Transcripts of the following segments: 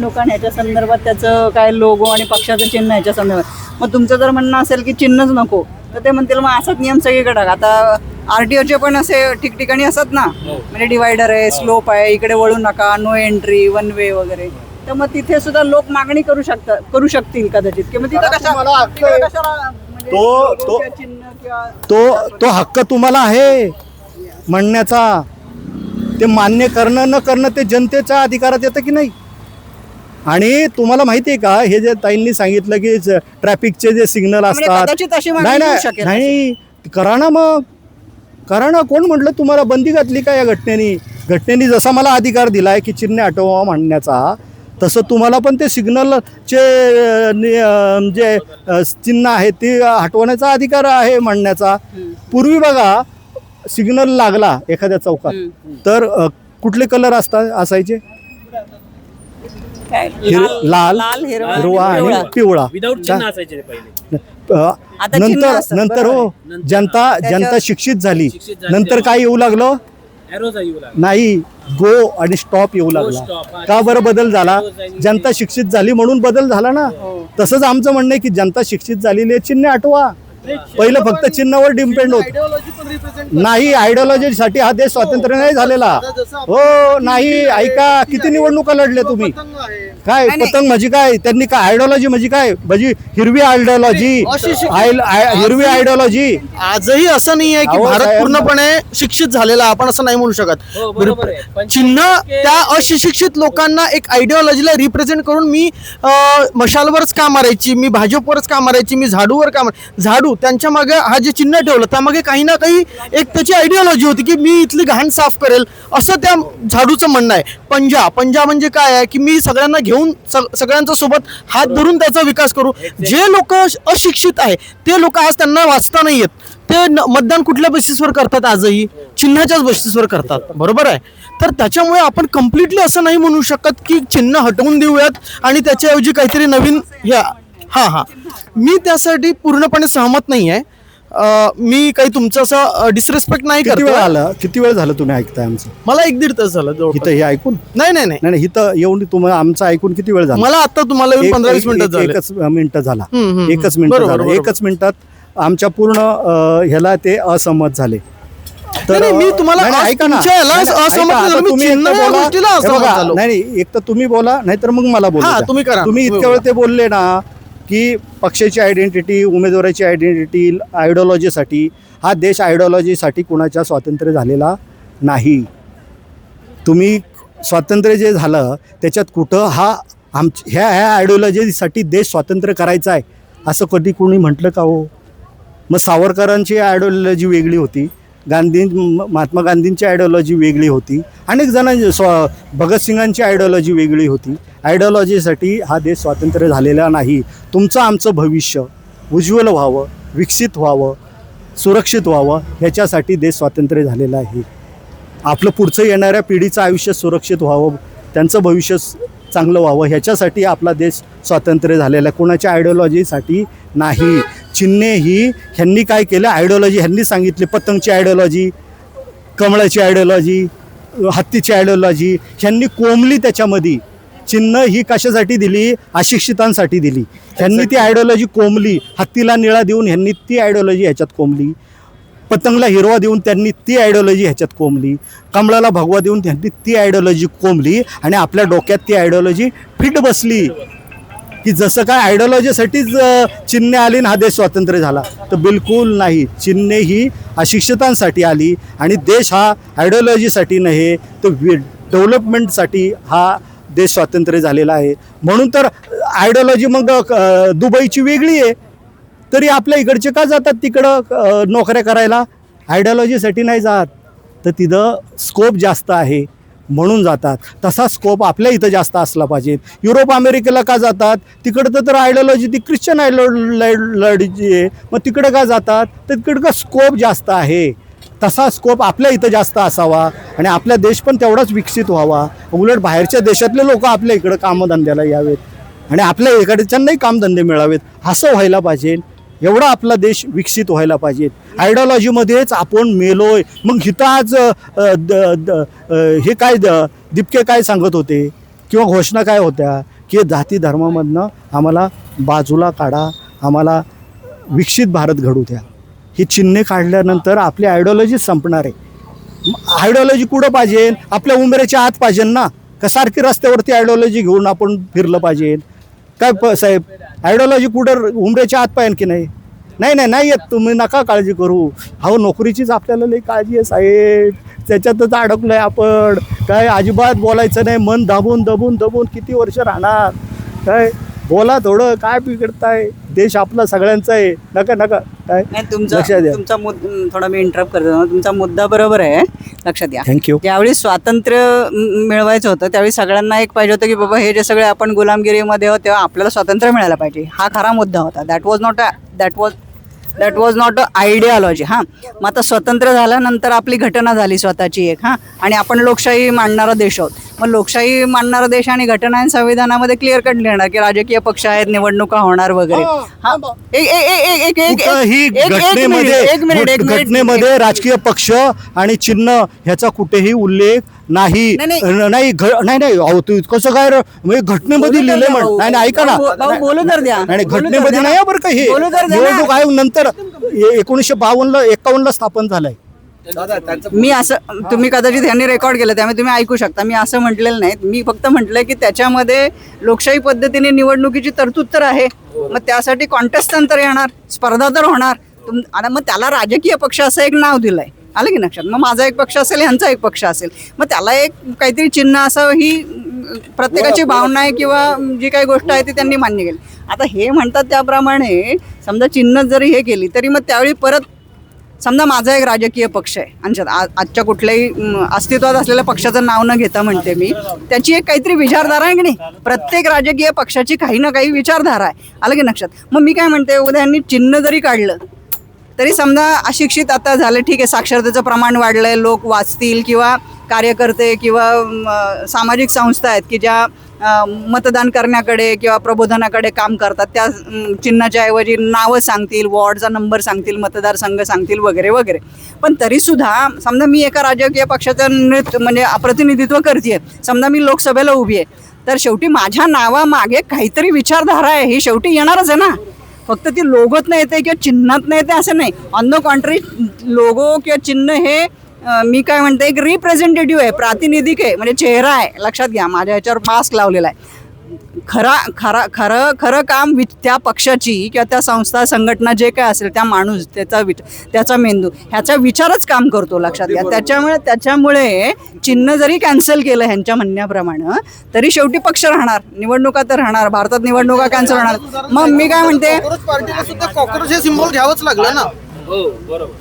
लोकांना ह्याच्या संदर्भात त्याचं काय लोगो आणि पक्षाचं चिन्ह ह्याच्या संदर्भात मग तुमचं जर म्हणणं असेल की चिन्हच नको तर ते म्हणतील मग असाच नियम सगळीकडे टाका. आता आरटीओचे पण असे ठिकठिकाणी असतात ना, म्हणजे डिवायडर आहे, स्लोप आहे, इकडे वळू नका, नो एंट्री, वन वे वगैरे. तर मग तिथे सुद्धा लोक मागणी करू शकतील कदाचित की मग तिथं तो हक्क तुम्हाला आहे म्हणण्याचा. ते मान्य करणं न करणं ते जनतेच्या अधिकारात येतं की नाही. आणि तुम्हाला माहिती आहे का, हे जे ताईंनी सांगितलं की ट्रॅफिकचे जे सिग्नल असतात, नाही करा ना, मग करा ना. कोण म्हटलं तुम्हाला बंदी घातली का या घटनेनी जसा मला अधिकार दिलाय की चिन्ह हटवा म्हणण्याचा, तसं तुम्हाला पण ते सिग्नलचे जे चिन्ह आहे ते हटवण्याचा अधिकार आहे म्हणण्याचा. पूर्वी बघा, सिग्नल लागला एखाद्या चौकात तर कुठले कलर असायचे? लाल, हिरवा आणि पिवळा. नंतर हो, जनता शिक्षित झाली, नंतर काय येऊ लागलं? नाही, गो आणि स्टॉप येऊ लागला. का बरं बदल झाला? जनता शिक्षित झाली म्हणून बदल झाला ना. तसंच आमचं म्हणणं आहे की जनता शिक्षित झालेली चिन्ह हटवा. पहिलं फक्त चिन्हावर डिपेंड होत नाही. आयडिओलॉजीसाठी हा देश स्वतंत्र नाही झालेला. हो नाही, ऐका, किती निवडणुका लढल्या तुम्ही? काय पतंग म्हणजे काय? त्यांनी काय आयडिओलॉजी म्हणजे काय? म्हणजे हिरवी आयडिओलॉजी, हिरवी आयडिओलॉजी. आजही असं नाही आहे की भारत पूर्णपणे शिक्षित झालेला, आपण असं नाही म्हणू शकत. चिन्ह त्या अशिक्षित लोकांना एक आयडिओलॉजीला रिप्रेझेंट करून मी मशालवरच का मारायची, मी भाजपवरच का मारायची, मी झाडूवर का झाडू, त्यांच्या मागे हा जे चिन्ह ठेवलं त्यामागे काही ना काही एक त्याची आयडिओलॉजी होती की मी इथली घाण साफ करेल, असं त्या झाडूचं म्हणणं आहे. पंजा म्हणजे काय आहे की मी सगळ्यांना घेऊन सगळ्यांच्या सोबत हात धरून त्याचा विकास करू. जे लोक अशिक्षित आहे ते लोक आज त्यांना वाचता नाही येत, ते मतदान कुठल्या बेसिसवर करतात? आजही चिन्हाच्याच बेसिसवर करतात, बरोबर आहे. तर त्याच्यामुळे आपण कम्प्लिटली असं नाही म्हणू शकत की चिन्ह हटवून देऊयात आणि त्याच्याऐवजी काहीतरी नवीन हां मी त्यासाठी पूर्णपणे सहमत नाही आहे. मी काही तुमचं असं डिसरेस्पेक्ट नाही करतो. किती वेळ झालं तुम्ही ऐकताय आमचं? मला 1-1.5 तास झालं इथं हे ऐकून. नाही इथं येऊन तुम्हाला आमचं ऐकून किती वेळ झाला? मला आता तुम्हाला येऊन 15-20 मिनिटं झाली. एकच मिनिट झाला. एकच मिनिटात आमच्या पूर्ण ह्याला ते असहमत झाले. तर मी तुम्हाला ऐका ना, नाही एक तर तुम्ही बोला, नाहीतर मग मला बोला. तुम्ही इतक्या वेळ ते बोलले ना की पक्षाची आयडेंटिटी, उमेदवाराची आयडेंटिटी, आयडिओलॉजीसाठी हा देश आयडिओलॉजीसाठी कुणाच्या स्वातंत्र्य झालेला नाही. तुम्ही स्वातंत्र्य जे झालं त्याच्यात कुठं ह्या आयडिओलॉजीसाठी देश स्वातंत्र्य करायचा आहे असं कधी कोणी म्हटलं का हो? मग सावरकरांची आयडिओलॉजी वेगळी होती, महात्मा गांधींची आयडिओलॉजी वेगळी होती, अनेक जणांची भगतसिंगांची आयडिओलॉजी वेगळी होती. आयडिओलॉजीसाठी हा देश स्वातंत्र्य झालेला नाही. तुमचं आमचं भविष्य उज्ज्वल व्हावं, विकसित व्हावं, सुरक्षित व्हावं ह्याच्यासाठी देश स्वातंत्र्य झालेला आहे. आपलं पुढचं येणाऱ्या पिढीचं आयुष्य सुरक्षित व्हावं, त्यांचं भविष्य चांगलं व्हावं ह्याच्यासाठी आपला देश स्वातंत्र्य झालेला आहे, कोणाच्या आयडिओलॉजीसाठी नाही. चिन्हे ही ह्यांनी काय केलं? आयडिओलॉजी ह्यांनी सांगितली. पतंगची आयडिओलॉजी, कमळाची आयडिओलॉजी, हत्तीची आयडिओलॉजी ह्यांनी कोंबली त्याच्यामध्ये. चिन्ह ही कशासाठी दिली? अशिक्षितांसाठी दिली. ह्यांनी ती आयडिओलॉजी कोंबली. हत्तीला निळा देऊन ह्यांनी ती आयडिओलॉजी ह्याच्यात कोंबली. पतंगला हिरवा देऊन त्यांनी ती आयडिओलॉजी ह्याच्यात कोंबली. कमळाला भगवा देऊन त्यांनी ती आयडिओलॉजी कोंबली आणि आपल्या डोक्यात ती आयडिओलॉजी फिट बसली की जसं काय आयडिओलॉजीसाठीच चिन्हे आली ना हा देश स्वातंत्र्य झाला. तर बिलकुल नाही. चिन्हे ही अशिक्षितांसाठी आली आणि देश हा आयडिओलॉजीसाठी नाही तर डेव्हलपमेंटसाठी हा देश स्वातंत्र्य झालेला आहे. म्हणून तर आयडिओलॉजी मग दुबईची वेगळी आहे तरी आपल्या इकडचे का जातात तिकडं नोकऱ्या करायला? आयडिओलॉजीसाठी नाही जात, तर तिथं स्कोप जास्त आहे म्हणून जातात. तसा स्कोप आपल्या इथं जास्त असला पाहिजे. युरोप अमेरिकेला का जातात? तिकडं तर आयडिओलॉजी ती ख्रिश्चन आयडिओलॉजी आहे, मग तिकडं का जातात? तर तिकडं का स्कोप जास्त आहे. तसा स्कोप आपल्या इथं जास्त असावा आणि आपला देश पण तेवढाच विकसित व्हावा. उलट बाहेरच्या देशातले लोक आपल्या इकडं कामधंद्याला यावेत आणि आपल्या इकडच्यांनाही कामधंदे मिळावेत असं व्हायला पाहिजे. एवढा आपला देश विकसित व्हायला पाहिजे. आयडिओलॉजीमध्येच आपण मेलोय. मग हिथं आज हे काय दिपके काय सांगत होते किंवा घोषणा काय होत्या की जाती धर्मामधनं आम्हाला बाजूला काढा, आम्हाला विकसित भारत घडू द्या. ही चिन्हे काढल्यानंतर आपली आयडिओलॉजी संपणार आहे. आयडिओलॉजी कुठं पाहिजे? आपल्या उंबऱ्याच्या आत पाहिजे ना, का सारखी रस्त्यावरती आयडिओलॉजी घेऊन आपण फिरलं पाहिजे? काय साहेब, आयडिओलॉजी कुठं उंबऱ्याच्या आत पाहिजे की नाही? नाही येत, तुम्ही नका काळजी करू. अहो नोकरीचीच आपल्याला लई काळजी आहे साहेब, त्याच्यातच अडकलोय आपण. काय अजिबात बोलायचं नाही, मन दाबून दबून दबून किती वर्ष राहणार? काय बोला थोडं, काय बिघडताय? देश आपला सगळ्यांचा आहे. नका काय नाही, लक्षात द्या. तुमचा थोडा मी इंटरप्ट करतो. तुमचा मुद्दा बरोबर आहे, लक्षात घ्या. थँक्यू. ज्यावेळी स्वातंत्र्य मिळवायचं होतं त्यावेळी सगळ्यांना एक पाहिजे होतं की बाबा हे जे सगळे आपण गुलामगिरीमध्ये आहोत तेव्हा आपल्याला स्वातंत्र्य मिळायला पाहिजे. हा खरा मुद्दा होता. That was not a ideology. हां, मग आता स्वतंत्र झाल्यानंतर आपली घटना झाली स्वतःची एक, हां, आणि आपण लोकशाही मांडणारा देश आहोत. मग लोकशाही मांडणारा देश आणि घटना आणि संविधानामध्ये क्लिअर कट लिहिणार की राजकीय पक्ष आहेत, निवडणुका होणार वगैरे. हां, घटनेमध्ये राजकीय पक्ष आणि चिन्ह ह्याचा कुठेही उल्लेख नाही. अहो तू कसं काय घटनेमध्ये लिहिले म्हण? नाही ऐका ना, बोलू तर द्या. नाही घटनेमध्ये नाही बरं का. हे निवडणूक आयोग नंतर 1951 स्थापन झालंय. मी असं, तुम्ही कदाचित ह्यांनी रेकॉर्ड केलं त्यामुळे तुम्ही ऐकू शकता, मी असं म्हटलेलं नाही. मी फक्त म्हटलंय की त्याच्यामध्ये लोकशाही पद्धतीने निवडणुकीची तरतूद तर आहे. मग त्यासाठी कॉन्टेस्टंट तर येणार, स्पर्धा तर होणार. आणि मग त्याला राजकीय पक्ष असं एक नाव दिलंय, आलं की लक्षात? मग माझा एक पक्ष असेल, ह्यांचा एक पक्ष असेल, मग त्याला एक काहीतरी चिन्ह असावं ही प्रत्येकाची भावना आहे किंवा जी काही गोष्ट आहे ती त्यांनी मान्य केली. आता हे म्हणतात त्याप्रमाणे समजा चिन्ह जरी हे केली तरी मग त्यावेळी परत समजा माझा एक राजकीय पक्ष आहे आणि आजच्या कुठल्याही अस्तित्वात असलेल्या पक्षाचं नाव न घेता म्हणते मी, त्याची एक काहीतरी विचारधारा आहे की नाही? प्रत्येक राजकीय पक्षाची काही ना काही विचारधारा आहे, आलं की लक्षात? मग मी काय म्हणते, उद्या यांनी चिन्ह जरी काढलं तरी समजा अशिक्षित आता झाले, ठीक आहे, साक्षरतेचं प्रमाण वाढलंय, लोक वाचतील किंवा कार्यकर्ते किंवा सामाजिक संस्था आहेत की ज्या मतदान करण्याकडे किंवा प्रबोधनाकडे काम करतात, त्या चिन्हाच्या ऐवजी नावं सांगतील, वॉर्डचा नंबर सांगतील, मतदारसंघ सांगतील वगैरे वगैरे. पण तरीसुद्धा समजा मी एका राजकीय पक्षाचं म्हणजे प्रतिनिधित्व करते, समजा मी लोकसभेला उभी आहे, तर शेवटी माझ्या नावामागे काहीतरी विचारधारा आहे, ही शेवटी येणारच आहे ना. फक्त ती लोगोत नाही येते किंवा चिन्हात नाही येते असं नाही. ऑन द कॉन्ट्री, लोगो किंवा चिन्ह हे मी काय म्हणते एक रिप्रेझेंटेटिव्ह आहे, प्रातिनिधिक आहे, म्हणजे चेहरा आहे. लक्षात घ्या, माझ्या ह्याच्यावर मास्क लावलेला आहे. खरं काम त्या पक्षाची किंवा त्या संस्था संघटना जे काय असेल, त्या माणूस त्याचा मेंदू ह्याचा विचारच काम करतो, लक्षात घ्या. त्याच्यामुळे चिन्ह जरी कॅन्सल केलं ह्यांच्या म्हणण्याप्रमाणे तरी शेवटी पक्ष राहणार, निवडणुका तर राहणार. भारतात निवडणुका कॅन्सल राहणार. मग मी काय म्हणते, पार्टीला सुद्धा कॉक्रोच हे सिम्बॉल घ्यावंच लागलं ना.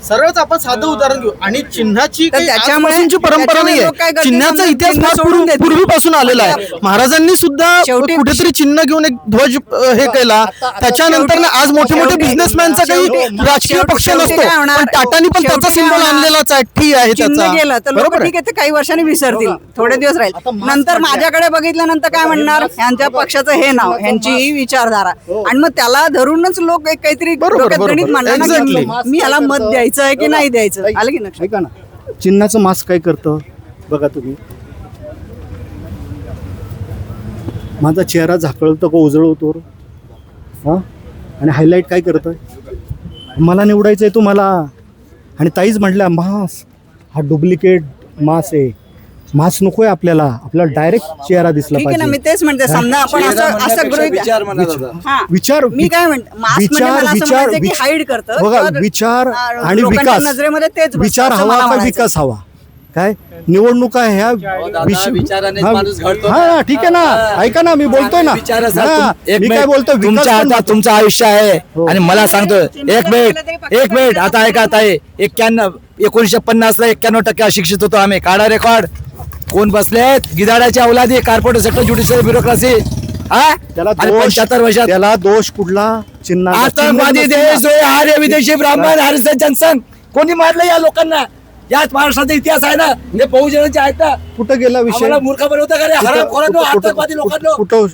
सरळच आपण साधं उदाहरण घेऊ. आणि चिन्हाची आजपासूनची परंपरा नाहीये, चिन्हाचा इतिहास फार पूर्वीपासून आलेला आहे. महाराजांनी सुद्धा कुठेतरी चिन्ह घेऊन एक ध्वज हे केला. त्याच्यानंतर आज मोठे मोठे बिझनेसमॅनचा काही राजकीय पक्ष नसतो, पण टाटानी पण त्याचा सिम्बॉल आणलेलाच आहे. ठीक आहे, चिन्ह गेलं तर लोक ठीक आहे, ते काही वर्षांनी विसरतील, थोडे दिवस राहील. नंतर माझ्याकडे बघितल्यानंतर काय म्हणणार, ह्यांच्या पक्षाचं हे नाव, ह्यांची ही विचारधारा, आणि मग त्याला धरूनच लोक एक काहीतरी गणित मांडणार, मी याला मत द्यायचं आहे की नाही द्यायचं, आलं की नाही? ऐका ना, चिन्हाचं मास्क काय करतं बघा तुम्ही. माझा चेहरा झाकळतो का उजळवतो? हां, आणि हायलाईट काय करतं? मला निवडायचं आहे तुम्हाला. आणि ताईच म्हटल्या मास हा डुप्लिकेट मास आहे, मास नकोय आपल्याला डायरेक्ट चेहरा दिसला पाहिजे. मी तेच म्हणते, समजा आपण असं विचार, मी काय म्हणते, हाईड करतं बघा, विचार आणि विकास, नजरेमध्ये तेच विचार हवा का विकास हवा? काय निवडणुका ह्या हा ठीक आहे ना, ऐका ना, मी बोलतोय ना, मी काय बोलतोय, तुमचं आयुष्य आहे आणि मला सांगतोय. एक मिनिट आता ऐका, ताई 1950ला 91% अशिक्षित होतो आम्ही. काढा रेकॉर्ड. कोण बसलेत? गिदाडाची अवलादी, कॉर्पोरेट सेक्टर, ज्युडिशियल ब्युरोक्रेसी. त्याला 75 वर्षात त्याला दोष कुठला? चिन्ह. आतंकवादी देश, आर्य विदेशी ब्राह्मण, हरिसन जनसन, कोणी मारलं या लोकांना? याच महाराष्ट्राचा इतिहास आहे ना, हे बहुजनाचे आहेत ना. कुठं गेला विषय? मूर्ख बनवता का रे? आतंकवादी लोकांना कुठं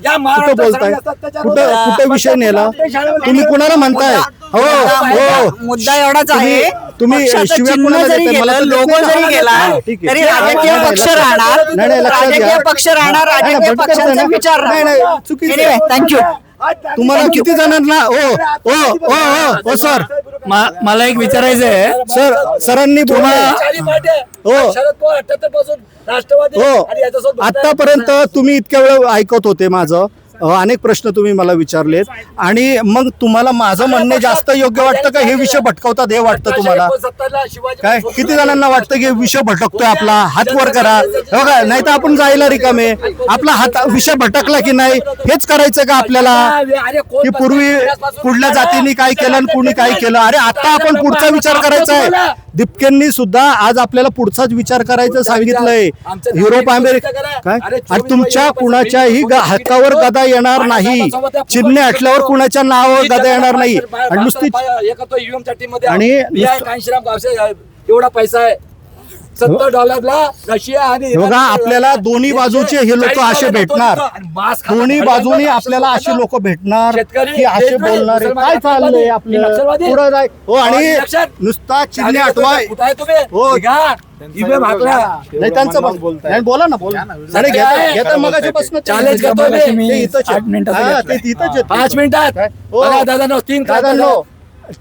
बोलताय? कुठं विषय नेला तुम्ही? कुणाला म्हणताय? मुद्दा एवढाच आहे, तुम्ही पक्षाचं शिव्या चिन्ह कोणाला जरी देताय? मला गेलं, तर लोगो देत नाही. जरी गेला ठीक आहे. तरी राजकीय पक्ष राहणार, नाही, नाही, लक्षात घ्या. राजकीय पक्ष राहणार, राजकीय नाही, भटकत पक्षांचा नाही. विचार नाही, राहणार. नाही, चुकीचं आहे. Anyway, thank you. तुम्हाला किती जणांना ओ सर मला एक विचारायचं आहे सरांनी बोला शरद पवार 78 पासून राष्ट्रवादी आणि याच्यासोबत आतापर्यंत तुम्ही इतक्या वेळ ऐकत होते माझं अनेक प्रश्न तुम्ही मला विचारलेत आणि मग तुम्हाला माझं म्हणणे जास्त योग्य वाटतं का हे विषय भटकवतात हे वाटतं तुम्हाला काय किती जणांना वाटतं की विषय भटकतोय आपला हात वर करा हो का नाही तर आपण जायला रिकामे आपला हात विषय भटकला की नाही हेच करायचं का आपल्याला की पूर्वी कुठल्या जातीने काय केलं आणि कुणी काय केलं अरे आता आपण पुढचा विचार करायचा आहे दिपकेंनी सुद्धा आज आपल्याला पुढचाच विचार करायचं सांगितलंय युरोप अमेरिका काय आणि तुमच्या कुणाच्याही हक्कावर गदा येणार नाही चिन्ह हटल्यावर कुणाच्या नावावर गदा येणार नाही आणि नुसती आणि एवढा पैसा आहे $70 रशिया आणि बघा आपल्याला दोन्ही बाजूचे हे लोक असे भेटणार दोन्ही बाजूनी आपल्याला असे लोक भेटणार की असे बोलणारे काय चाललंय आपल्याला पुढे जाय हो आणि नुसता चिन्ह हटवाय हो नाही त्यांचं नाही बोला ना बोला अरे घेता मगाच्या पासून चॅलेंज करतोय मी 5 मिनिटात दादा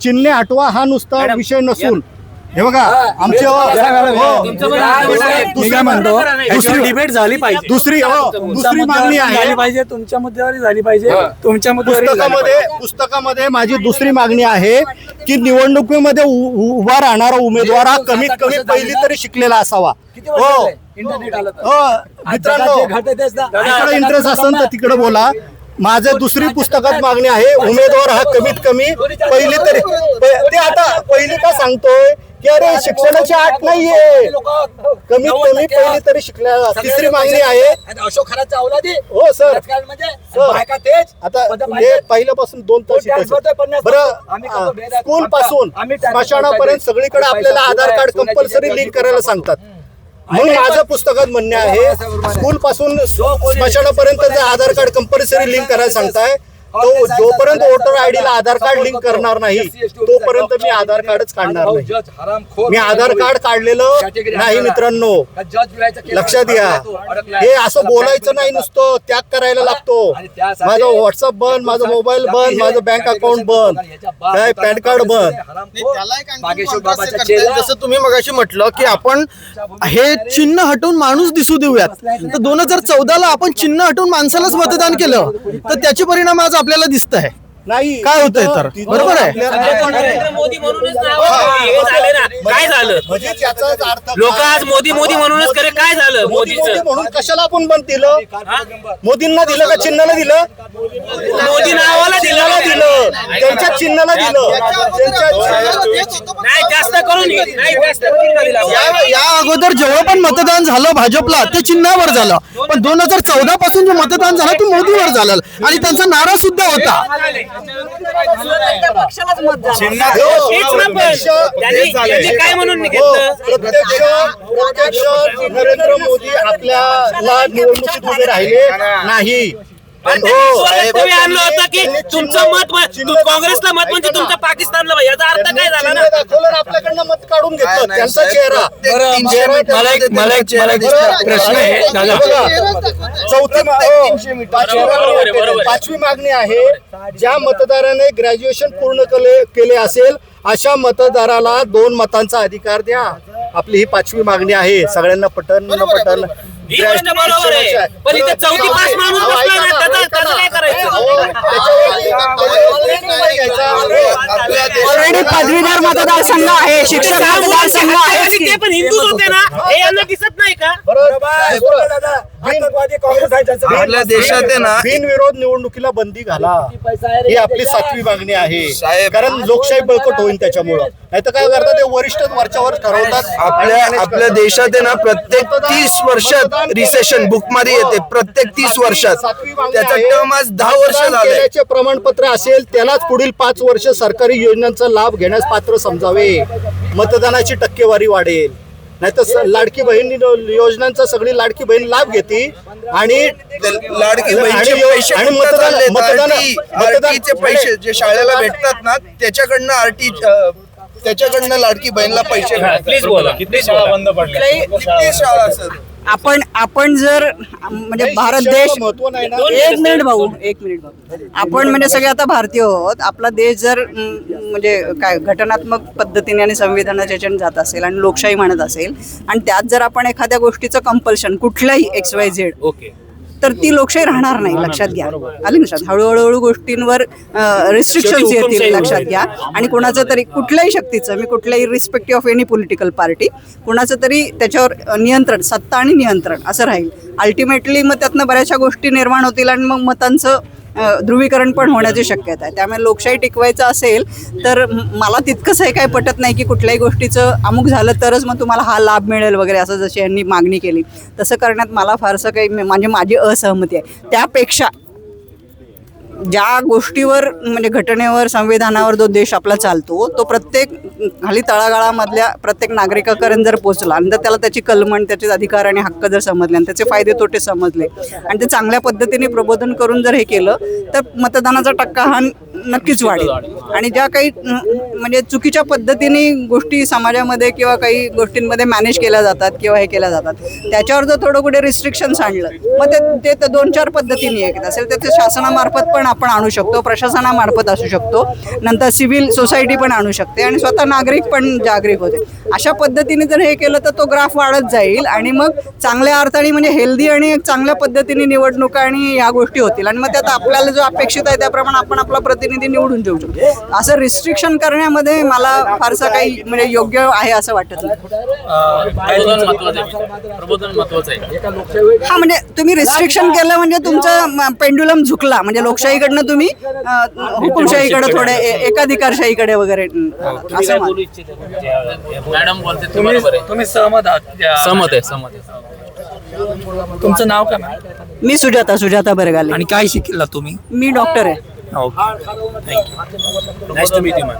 चिन्ह हटवा हा नुसता विषय नसून हे बघा आमचे म्हणतो दुसरी डिबेट झाली पाहिजे दुसरी मागणी आहे पाहिजे तुमच्या मुद्द्यावर झाली पाहिजे तुमच्या पुस्तकामध्ये माझी दुसरी मागणी आहे की निवडणुकीमध्ये उभा राहणारा उमेदवार हा कमीत कमी पहिली तरी शिकलेला असावा हो मित्रांनो तिकडे इंटरेस्ट असेल तर तिकडे बोला माझं दुसरी पुस्तकात मागणी आहे उमेदवार हा कमीत कमी पहिली तरी ते आता पहिली का सांगतोय की अरे शिक्षणाची आट नाहीये कमीत कमी पहिली तरी शिकल्या तिसरी मागणी आहे अशोक खराचा अवलादी हो सर म्हणजे आता हे पहिल्यापासून 2 तास बरं स्कूल पासून स्मशानापर्यंत सगळीकडे आपल्याला आधार कार्ड कंपल्सरी लिंक करायला सांगतात मग माझ्या पुस्तकात म्हणणे आहे स्कूल पासून स्मशानापर्यंत आधार कार्ड कंपल्सरी लिंक करायला सांगताय तो जोपर्यंत वोटर आयडी ला आधार कार्ड लिंक करणार नाही तोपर्यंत मी आधार कार्डच काढणार नाही मी आधार कार्ड काढलेलं नाही मित्रांनो लक्षात घ्या हे असं बोलायचं नाही नुसतं त्याग करायला लागतो माझं व्हॉट्सअप बंद माझं मोबाईल बंद माझं बँक अकाउंट बंद काय पॅन कार्ड बंद जसं तुम्ही मगाशी म्हटलं की आपण हे चिन्ह हटवून माणूस दिसू देऊयात तर 2014 आपण चिन्ह हटवून माणसालाच मतदान केलं तर त्याचे परिणाम आज आपल्याला दिसत आहे नाही काय होतंय तर बरोबर आहे नरेंद्र मोदी म्हणूनच हे झाले ना काय झालं म्हणजे त्याचाच अर्थ लोक आज मोदी मोदी म्हणूनच करे काय झालं मोदी मोदीचं म्हणून कशाला आपण बंद दिलं मोदींना दिलं का चिन्हाला दिलं मोदी नावाला दिलं त्यांच्या चिन्हाला दिलं नाही जास्त करून नाही जास्त करून दिला. या अगोदर जेवढं पण मतदान झालं भाजपला ते चिन्हावर झालं पण 2014 पासून जे मतदान झालं ते मोदीवर झालं आणि त्यांचा नारा सुद्धा होता पक्षालाच मत झालं. हेच ना पण. त्यांनी काय म्हणून घेतलं प्रत्यक्ष नरेंद्र मोदी आपल्याला निवडणुकीत उभे राहिले नाही पण त्यांनी तुम्ही आणलं होतं की तुमचं मत काँग्रेसला मत म्हणजे तुमचं पाकिस्तानला मत. याचा अर्थ काय झाला ना दाखवलं आपल्याकडनं मत काढून घेतलं त्यांचा चेहरा मला एक प्रश्न आहे दादा. पाचवी मागणी आहे ज्या मतदाराने ग्रॅज्युएशन पूर्ण केले असेल अशा मतदाराला 2 मतांचा अधिकार द्या आपली ही 5वी मागणी आहे सगळ्यांना पटन न पटन ही गोष्ट बरोबर आहे पण इथे 4थी पास माणूस बसला ना त्याचं काय करायचं ऑलरेडी पदवीधर मतदारसंघ आहे शिक्षक मतदारसंघ आहे ते पण हिंदूच होते ना हे यांना दिसत नाही का आपल्या देशात आहे ना बिनविरोध निवडणुकीला बंदी घाला ही आपली 7वी मागणी आहे कारण लोकशाही बळकट होईल त्याच्यामुळं नाही तर काय करतात ते वरिष्ठ वरच्यावर ठरवतात आपल्या देशात आहे ना प्रत्येक 30 वर्षात रिसेशन बुक मध्ये येते प्रत्येक 30 वर्षात त्याचा टर्म आज 10 वर्ष झाले प्रमाणपत्र असेल त्यालाच पुढील 5 वर्ष सरकारी योजनांचा लाभ घेण्यास पात्र समजावे मतदानाची टक्केवारी वाढेल नाही तर लाडकी बहीण योजनांचा सगळी लाडकी बहीण लाभ घेते आणि लाडकी बहीणचे पैसे आणि कुठं चालले? मतदान आरटीचे पैसे जे शाळेला भेटतात ना त्याच्याकडनं लाडकी बहीणला पैसे भेटतात. प्लीज बोला. किती शाळा बंद पडल्या? किती शाळा सर? आपण जर म्हणजे भारत देश महत्व नाही ना. एक मिनिट भाऊ आपण म्हणजे सगळे आता भारतीय आहोत. आपला देश जर म्हणजे काय घटनात्मक पद्धतीने आणि संविधानाच्या ह्याच्याने जात असेल आणि लोकशाही म्हणत असेल आणि त्यात जर आपण एखाद्या गोष्टीचं कंपल्शन कुठल्याही XYZ ओके. तर ती लोकशाही राहणार नाही. लक्षात घ्या. आली लक्षात. हळूहळू गोष्टींवर रिस्ट्रिक्शन्स येतील. लक्षात घ्या. आणि कुणाचं तरी कुठल्याही शक्तीचं मी कुठल्याही respective of any political party कुणाचं तरी त्याच्यावर नियंत्रण सत्ता आणि नियंत्रण असं राहील. अल्टिमेटली मग त्यातनं बऱ्याचशा गोष्टी निर्माण होतील आणि मग मतांचं ध्रुवीकरण पण होण्याची शक्यता आहे. त्यामुळे लोकशाही टिकवायचं असेल तर मला तितकंच हे काय पटत नाही की कुठल्याही गोष्टीचं अमुक झालं तरच मग तुम्हाला हा लाभ मिळेल वगैरे असं जशी यांनी मागणी केली तसं करण्यात मला फारसं काही म्हणजे माझी असहमती आहे. त्यापेक्षा ज्या गोष्टीवर म्हणजे घटनेवर संविधानावर जो देश आपला चालतो तो प्रत्येक खाली तळागाळामधल्या प्रत्येक नागरिकापर्यंत जर पोचला आणि जर त्याला त्याची कलमण त्याचे अधिकार आणि हक्क जर समजले आणि त्याचे फायदे तोटे समजले आणि ते चांगल्या पद्धतीने प्रबोधन करून जर हे केलं तर मतदानाचा टक्का हा नक्कीच वाढेल. आणि ज्या काही म्हणजे चुकीच्या पद्धतीने गोष्टी समाजामध्ये किंवा काही गोष्टींमध्ये मॅनेज केल्या जातात किंवा हे केल्या जातात त्याच्यावर जर थोडं कुठे रिस्ट्रिक्शन्स आणलं मग ते 2-4 पद्धतीने येत असेल तर ते शासनामार्फत पण आपण आणू शकतो, प्रशासनामार्फत असू शकतो, नंतर सिव्हिल सोसायटी पण आणू शकते आणि स्वतः नागरिक पण जागरूक होते. अशा पद्धतीने जर हे केलं तर तो ग्राफ वाढत जाईल आणि मग चांगल्या अर्थाने म्हणजे हेल्दी आणि चांगल्या पद्धतीने निवडणुका आणि ह्या गोष्टी होतील आणि मग त्यात आपल्याला जो अपेक्षित आहे त्याप्रमाणे आपण आपला प्रतिनिधी निवडून देऊ शकतो. असं रिस्ट्रिक्शन करण्यामध्ये मला फारसं काही म्हणजे योग्य आहे असं वाटत नाही. हा म्हणजे तुम्ही रिस्ट्रिक्शन केलं म्हणजे तुमचं पेंडुलम झुकला म्हणजे लोकशाहीकडनं तुम्ही हुकुमशाहीकडे थोडे एकाधिकारशाहीकडे वगैरे असं मॅडम बोलते तुम्ही सहमत आहात? सहमत आहे. तुमचं नाव काय? मी सुजाता बरगाले. आणि काय शिकला तुम्ही? मी डॉक्टर आहे. Okay. Thank you. Nice to meet you ma'am.